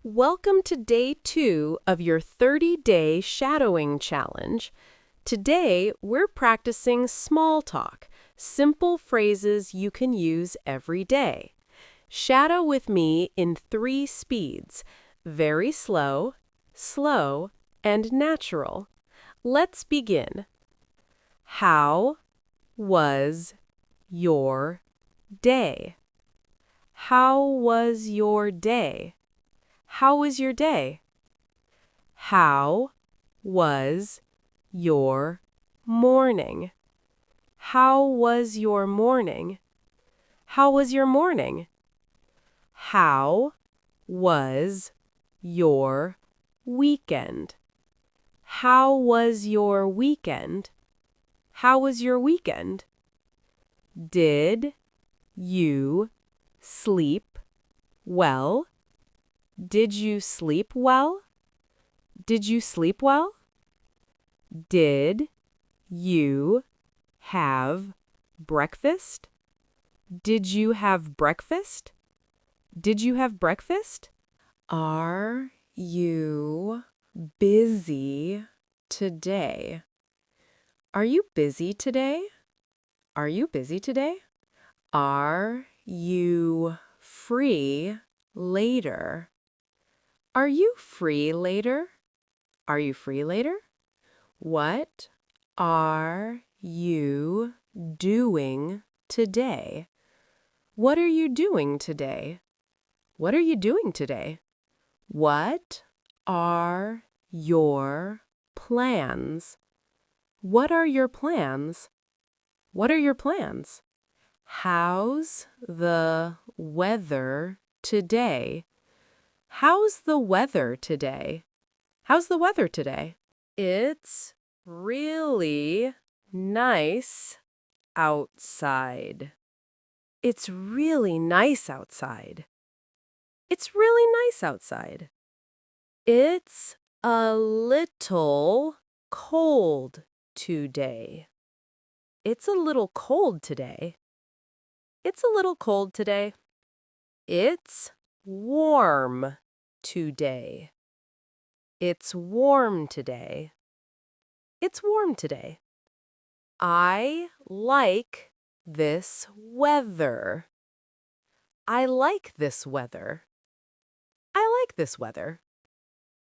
Welcome to day 2 of your 30-day shadowing challenge. Today, we're practicing small talk, simple phrases you can use every day. Shadow with me in 3 speeds: very slow, slow, and natural. Let's begin. How was your day? How was your day? How was your day? How was your morning? How was your morning? How was your morning? How was your weekend? How was your weekend? How was your weekend? Did you sleep well? Did you sleep well? Did you sleep well? Did you have breakfast? Did you have breakfast? Did you have breakfast? Are you busy today? Are you busy today? Are you busy today? Are you free later? Are you free later? Are you free later? What are you doing today? What are you doing today? What are you doing today? What are your plans? What are your plans? What are your plans? How's the weather today? How's the weather today? How's the weather today? It's really nice outside. It's really nice outside. It's really nice outside. It's a little cold today. It's a little cold today. It's a little cold today. It's warm today. It's warm today. It's warm today. I like this weather. I like this weather. I like this weather.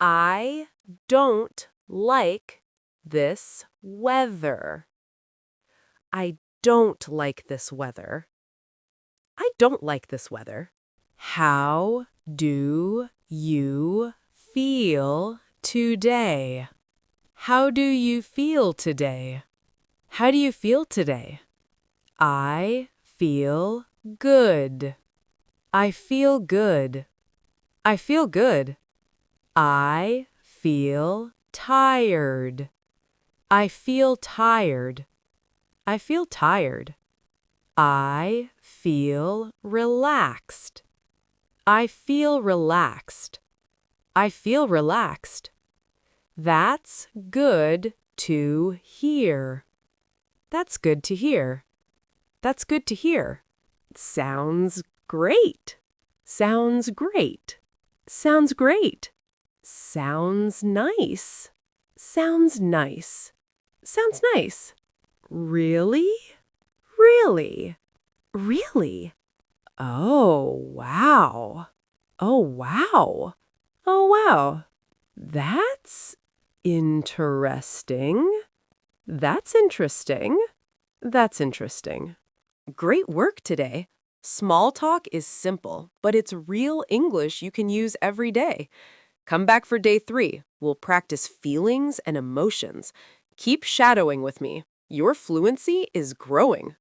I don't like this weather. I don't like this weather. I don't like this weather. How do you feel today? How do you feel today? How do you feel today? I feel good. I feel good. I feel good. I feel tired. I feel tired. I feel tired. I feel relaxed. I feel relaxed. I feel relaxed. That's good to hear. That's good to hear. That's good to hear. Sounds great. Sounds great. Sounds great. Sounds nice. Sounds nice. Sounds nice. Really? Really? Really? Oh, wow. Oh, wow. Oh, wow. That's interesting. That's interesting. That's interesting. Great work today. Small talk is simple, but it's real English you can use every day. Come back for day 3. We'll practice feelings and emotions. Keep shadowing with me. Your fluency is growing.